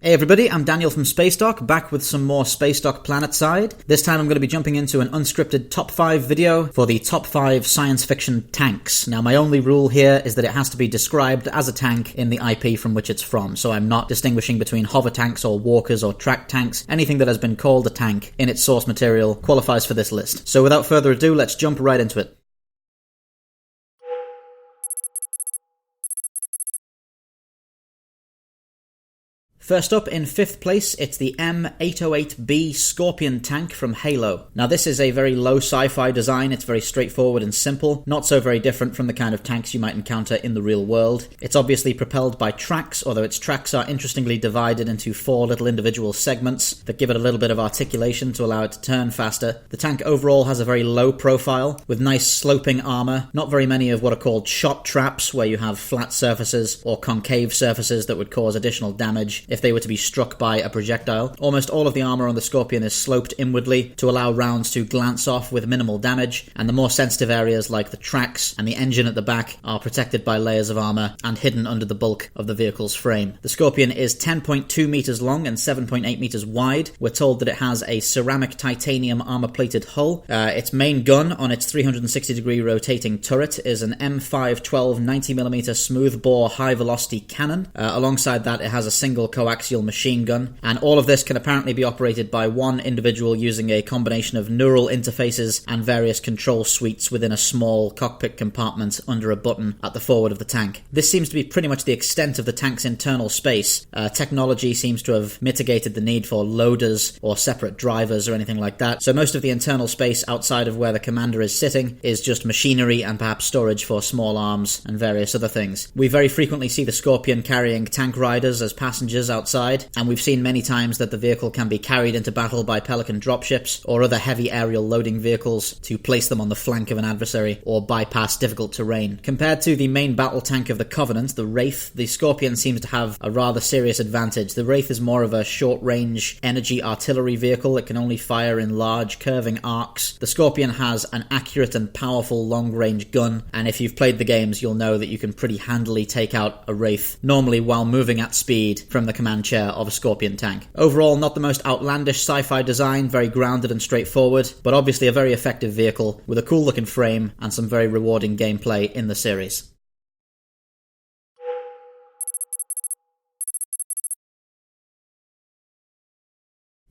Hey everybody, I'm Daniel from Spacedock, back with some more Spacedock Planetside. This time I'm going to be jumping into an unscripted top 5 video for the top 5 science fiction tanks. Now my only rule here is that it has to be described as a tank in the IP from which it's from, so I'm not distinguishing between hover tanks or walkers or track tanks. Anything that has been called a tank in its source material qualifies for this list. So without further ado, let's jump right into it. First up, in 5th place, it's the M808B Scorpion tank from Halo. Now this is a very low sci-fi design, it's very straightforward and simple, not so very different from the kind of tanks you might encounter in the real world. It's obviously propelled by tracks, although its tracks are interestingly divided into 4 little individual segments that give it a little bit of articulation to allow it to turn faster. The tank overall has a very low profile, with nice sloping armor, not very many of what are called shot traps, where you have flat surfaces or concave surfaces that would cause additional damage if they were to be struck by a projectile. Almost all of the armor on the Scorpion is sloped inwardly to allow rounds to glance off with minimal damage, and the more sensitive areas like the tracks and the engine at the back are protected by layers of armor and hidden under the bulk of the vehicle's frame. The Scorpion is 10.2 meters long and 7.8 meters wide. We're told that it has a ceramic titanium armor-plated hull. Its main gun on its 360-degree rotating turret is an M512 90mm smoothbore high-velocity cannon. Alongside that, it has a single coaxial machine gun, and all of this can apparently be operated by one individual using a combination of neural interfaces and various control suites within a small cockpit compartment under a button at the forward of the tank. This seems to be pretty much the extent of the tank's internal space. Technology seems to have mitigated the need for loaders or separate drivers or anything like that, so most of the internal space outside of where the commander is sitting is just machinery and perhaps storage for small arms and various other things. We very frequently see the Scorpion carrying tank riders as passengers outside, and we've seen many times that the vehicle can be carried into battle by Pelican dropships or other heavy aerial loading vehicles to place them on the flank of an adversary or bypass difficult terrain. Compared to the main battle tank of the Covenant, the Wraith, the Scorpion seems to have a rather serious advantage. The Wraith is more of a short-range energy artillery vehicle. It can only fire in large curving arcs. The Scorpion has an accurate and powerful long-range gun, and if you've played the games you'll know that you can pretty handily take out a Wraith, normally while moving at speed from the command chair of a Scorpion tank. Overall, not the most outlandish sci-fi design, very grounded and straightforward, but obviously a very effective vehicle with a cool looking frame and some very rewarding gameplay in the series.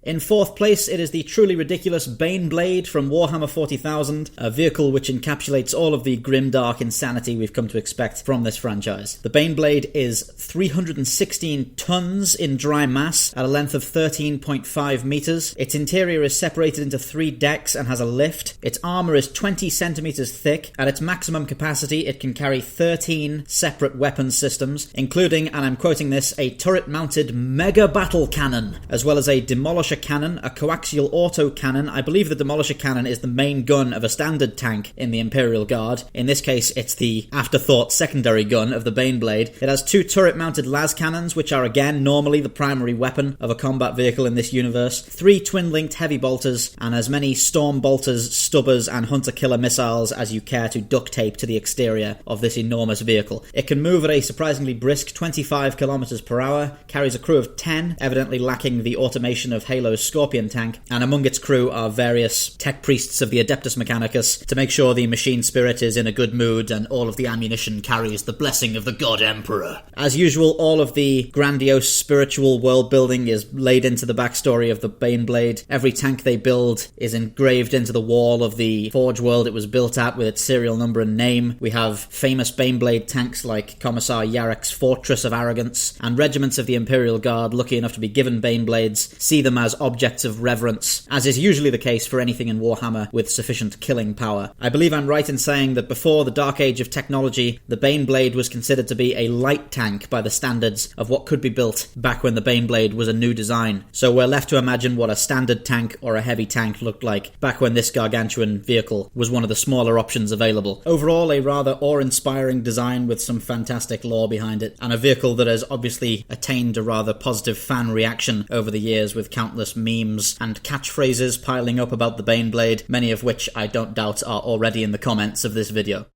In 4th place, it is the truly ridiculous Baneblade from Warhammer 40,000, a vehicle which encapsulates all of the grimdark insanity we've come to expect from this franchise. The Baneblade is 316 tons in dry mass at a length of 13.5 meters. Its interior is separated into 3 decks and has a lift. Its armor is 20 centimeters thick. At its maximum capacity, it can carry 13 separate weapon systems, including, and I'm quoting this, a turret-mounted mega battle cannon, as well as a demolisher cannon, a coaxial auto cannon. I believe the demolisher cannon is the main gun of a standard tank in the Imperial Guard. In this case, it's the afterthought secondary gun of the Baneblade. It has 2 turret-mounted las cannons, which are again normally the primary weapon of a combat vehicle in this universe, 3 twin-linked heavy bolters, and as many storm bolters, stubbers, and hunter-killer missiles as you care to duct tape to the exterior of this enormous vehicle. It can move at a surprisingly brisk 25 kilometers per hour, carries a crew of 10, evidently lacking the automation of Halo's Scorpion tank, and among its crew are various tech priests of the Adeptus Mechanicus to make sure the machine spirit is in a good mood and all of the ammunition carries the blessing of the God Emperor. As usual, all of the grandiose spiritual world building is laid into the backstory of the Baneblade. Every tank they build is engraved into the wall of the Forge world it was built at with its serial number and name. We have famous Baneblade tanks like Commissar Yarek's Fortress of Arrogance, and regiments of the Imperial Guard lucky enough to be given Baneblades see them as objects of reverence, as is usually the case for anything in Warhammer with sufficient killing power. I believe I'm right in saying that before the Dark Age of technology, the Baneblade was considered to be a light tank by the standards of what could be built back when the Baneblade was a new design. So we're left to imagine what a standard tank or a heavy tank looked like back when this gargantuan vehicle was one of the smaller options available. Overall, a rather awe-inspiring design with some fantastic lore behind it, and a vehicle that has obviously attained a rather positive fan reaction over the years with countless memes and catchphrases piling up about the Baneblade, many of which I don't doubt are already in the comments of this video.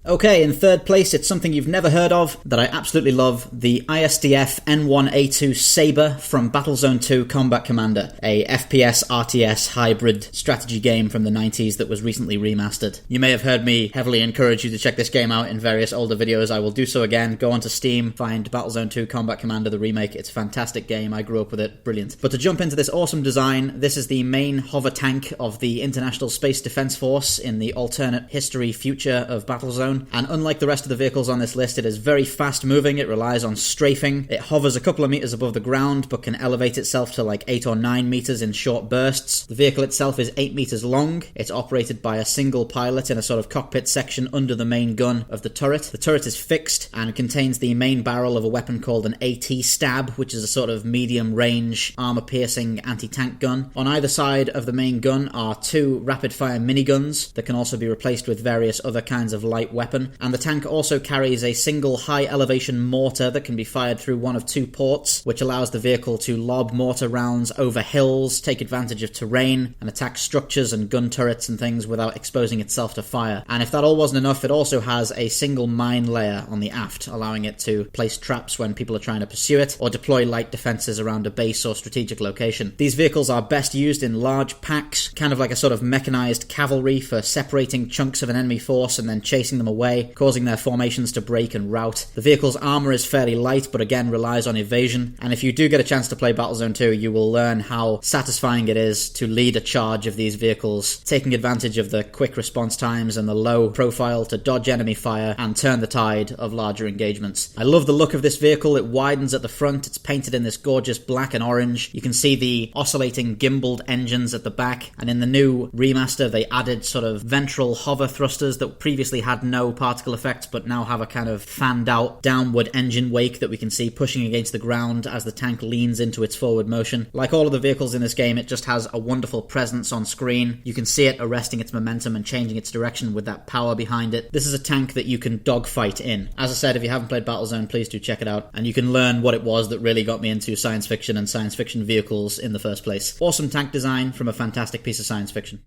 Okay, in third place, it's something you've never heard of that I absolutely love, the ISDF N1A2 Sabre from Battlezone 2 Combat Commander, a FPS RTS hybrid strategy game from the 90s that was recently remastered. You may have heard me heavily encourage you to check this game out in various older videos. I will do so again. Go onto Steam, find Battlezone 2 Combat Commander, the remake. It's a fantastic game. I grew up with it. Brilliant. But to jump into this awesome design, this is the main hover tank of the International Space Defense Force in the alternate history future of Battlezone. And unlike the rest of the vehicles on this list, it is very fast moving. It relies on strafing. It hovers a couple of meters above the ground, but can elevate itself to like 8 or 9 meters in short bursts. The vehicle itself is 8 meters long. It's operated by a single pilot in a sort of cockpit section under the main gun of the turret. The turret is fixed and contains the main barrel of a weapon called an AT Stab, which is a sort of medium range, armor piercing anti-tank gun. On either side of the main gun are 2 rapid fire miniguns that can also be replaced with various other kinds of light weapon, and the tank also carries a single high elevation mortar that can be fired through one of 2 ports, which allows the vehicle to lob mortar rounds over hills, take advantage of terrain, and attack structures and gun turrets and things without exposing itself to fire. And if that all wasn't enough, it also has a single mine layer on the aft, allowing it to place traps when people are trying to pursue it, or deploy light defenses around a base or strategic location. These vehicles are best used in large packs, kind of like a sort of mechanized cavalry for separating chunks of an enemy force and then chasing them away, causing their formations to break and rout. The vehicle's armor is fairly light, but again relies on evasion, and if you do get a chance to play Battlezone 2, you will learn how satisfying it is to lead a charge of these vehicles, taking advantage of the quick response times and the low profile to dodge enemy fire and turn the tide of larger engagements. I love the look of this vehicle. It widens at the front, it's painted in this gorgeous black and orange. You can see the oscillating gimbaled engines at the back, and in the new remaster they added sort of ventral hover thrusters that previously had no particle effects but now have a kind of fanned out downward engine wake that we can see pushing against the ground as the tank leans into its forward motion. Like all of the vehicles in this game, it just has a wonderful presence on screen. You can see it arresting its momentum and changing its direction with that power behind it. This is a tank that you can dogfight in. As I said, if you haven't played Battlezone, please do check it out, and you can learn what it was that really got me into science fiction and science fiction vehicles in the first place. Awesome tank design from a fantastic piece of science fiction.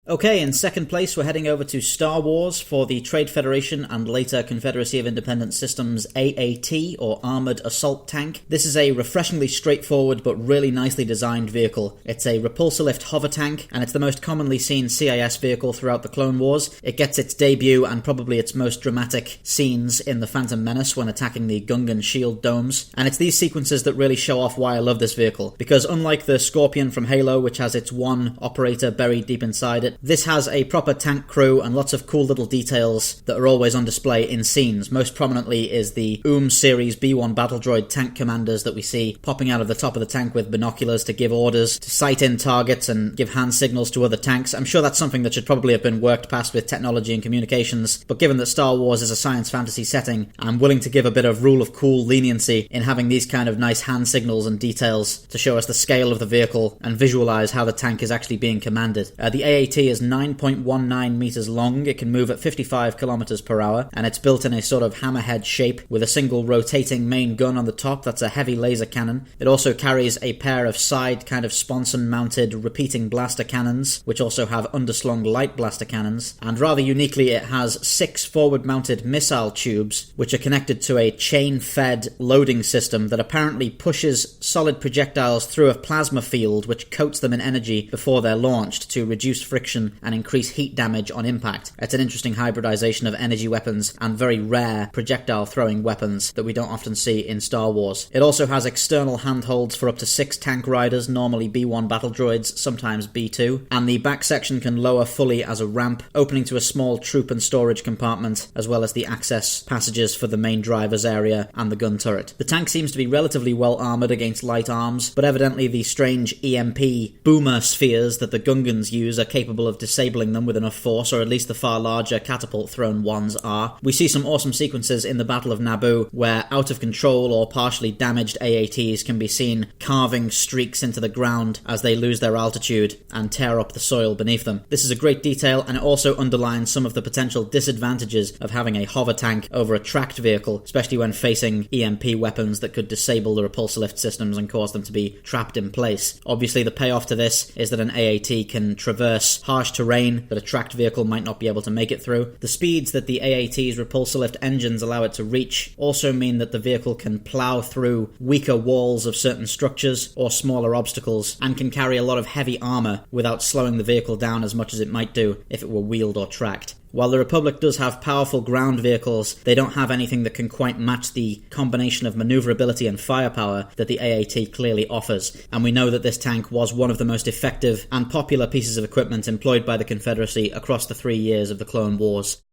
Okay, in second place we're heading over to Star Wars for the Trade Federation and later Confederacy of Independent Systems AAT, or Armoured Assault Tank. This is a refreshingly straightforward but really nicely designed vehicle. It's a repulsor lift hover tank, and it's the most commonly seen CIS vehicle throughout the Clone Wars. It gets its debut and probably its most dramatic scenes in The Phantom Menace when attacking the Gungan shield domes, and it's these sequences that really show off why I love this vehicle, because unlike the Scorpion from Halo, which has its one operator buried deep inside it, this has a proper tank crew and lots of cool little details that are always on display in scenes. Most prominently is the series B-1 battle droid tank commanders that we see popping out of the top of the tank with binoculars to give orders, to sight in targets and give hand signals to other tanks. I'm sure that's something that should probably have been worked past with technology and communications, but given that Star Wars is a science fantasy setting, I'm willing to give a bit of rule of cool leniency in having these kind of nice hand signals and details to show us the scale of the vehicle and visualize how the tank is actually being commanded. The AAT is 9.19 meters long. It can move at 55 kilometers per hour, and it's built in a sort of hammerhead shape with a single rotating main gun on the top. That's a heavy laser cannon. It also carries a pair of side kind of sponson mounted repeating blaster cannons, which also have underslung light blaster cannons, and rather uniquely it has 6 forward mounted missile tubes which are connected to a chain fed loading system that apparently pushes solid projectiles through a plasma field which coats them in energy before they're launched to reduce friction and increase heat damage on impact. It's an interesting hybridization of energy weapons and very rare projectile throwing weapons that we don't often see in Star Wars. It also has external handholds for up to 6 tank riders, normally B-1 battle droids, sometimes B-2, and the back section can lower fully as a ramp, opening to a small troop and storage compartment, as well as the access passages for the main driver's area and the gun turret. The tank seems to be relatively well armoured against light arms, but evidently the strange EMP boomer spheres that the Gungans use are capable capable of disabling them with enough force, or at least the far larger catapult-thrown ones are. We see some awesome sequences in the Battle of Naboo where out-of-control or partially damaged AATs can be seen carving streaks into the ground as they lose their altitude and tear up the soil beneath them. This is a great detail, and it also underlines some of the potential disadvantages of having a hover tank over a tracked vehicle, especially when facing EMP weapons that could disable the repulsor lift systems and cause them to be trapped in place. Obviously, the payoff to this is that an AAT can traverse harsh terrain that a tracked vehicle might not be able to make it through. The speeds that the AAT's repulsor lift engines allow it to reach also mean that the vehicle can plow through weaker walls of certain structures or smaller obstacles, and can carry a lot of heavy armor without slowing the vehicle down as much as it might do if it were wheeled or tracked. While the Republic does have powerful ground vehicles, they don't have anything that can quite match the combination of maneuverability and firepower that the AAT clearly offers, and we know that this tank was one of the most effective and popular pieces of equipment employed by the Confederacy across the 3 years of the Clone Wars.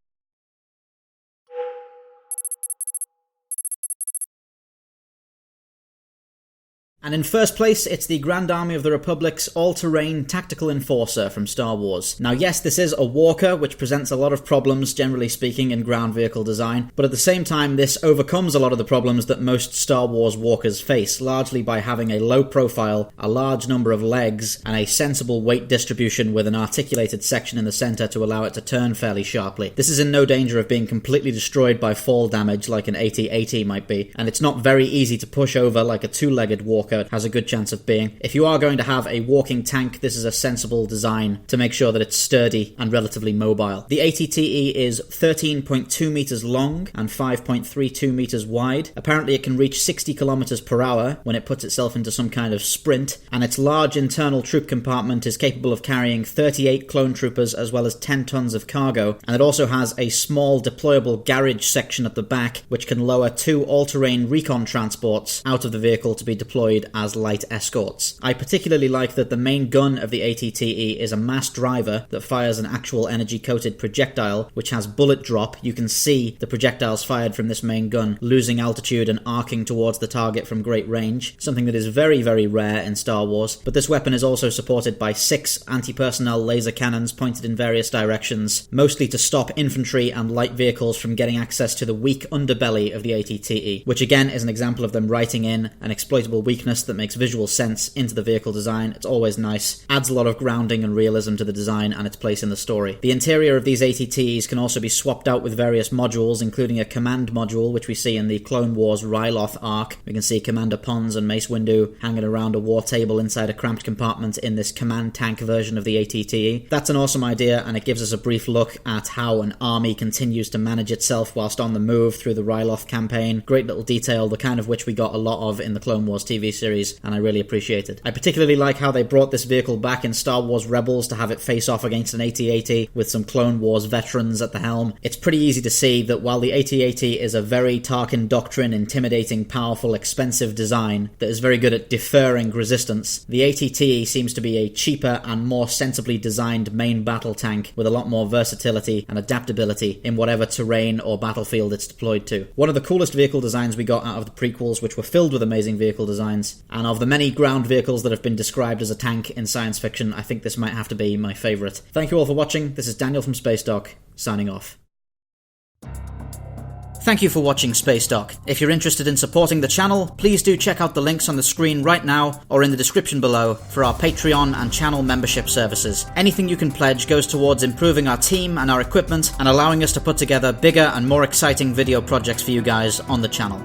And in first place, it's the Grand Army of the Republic's all-terrain tactical enforcer from Star Wars. Now yes, this is a walker, which presents a lot of problems, generally speaking, in ground vehicle design, but at the same time this overcomes a lot of the problems that most Star Wars walkers face, largely by having a low profile, a large number of legs, and a sensible weight distribution with an articulated section in the center to allow it to turn fairly sharply. This is in no danger of being completely destroyed by fall damage like an AT-AT might be, and it's not very easy to push over like a two-legged walker has a good chance of being. If you are going to have a walking tank, this is a sensible design to make sure that it's sturdy and relatively mobile. The ATTE is 13.2 meters long and 5.32 meters wide. Apparently it can reach 60 kilometers per hour when it puts itself into some kind of sprint, and its large internal troop compartment is capable of carrying 38 clone troopers as well as 10 tons of cargo, and it also has a small deployable garage section at the back which can lower 2 all-terrain recon transports out of the vehicle to be deployed as light escorts. I particularly like that the main gun of the ATTE is a mass driver that fires an actual energy-coated projectile which has bullet drop. You can see the projectiles fired from this main gun losing altitude and arcing towards the target from great range, something that is very, very rare in Star Wars. But this weapon is also supported by 6 anti-personnel laser cannons pointed in various directions, mostly to stop infantry and light vehicles from getting access to the weak underbelly of the ATTE, which again is an example of them writing in an exploitable weakness that makes visual sense into the vehicle design. It's always nice, adds a lot of grounding and realism to the design and its place in the story. The interior of these ATTs can also be swapped out with various modules, including a command module which we see in the Clone Wars Ryloth arc. We can see Commander Pons and Mace Windu hanging around a war table inside a cramped compartment in this command tank version of the ATTE. That's an awesome idea, and it gives us a brief look at how an army continues to manage itself whilst on the move through the Ryloth campaign. Great little detail, the kind of which we got a lot of in the Clone Wars TV series, and I really appreciate it. I particularly like how they brought this vehicle back in Star Wars Rebels to have it face off against an AT-AT with some Clone Wars veterans at the helm. It's pretty easy to see that while the AT-AT is a very Tarkin Doctrine intimidating, powerful, expensive design that is very good at deferring resistance, the ATTE seems to be a cheaper and more sensibly designed main battle tank with a lot more versatility and adaptability in whatever terrain or battlefield it's deployed to. One of the coolest vehicle designs we got out of the prequels, which were filled with amazing vehicle designs, and of the many ground vehicles that have been described as a tank in science fiction, I think this might have to be my favourite. Thank you all for watching. This is Daniel from Spacedock, signing off. Thank you for watching Spacedock. If you're interested in supporting the channel, please do check out the links on the screen right now or in the description below for our Patreon and channel membership services. Anything you can pledge goes towards improving our team and our equipment and allowing us to put together bigger and more exciting video projects for you guys on the channel.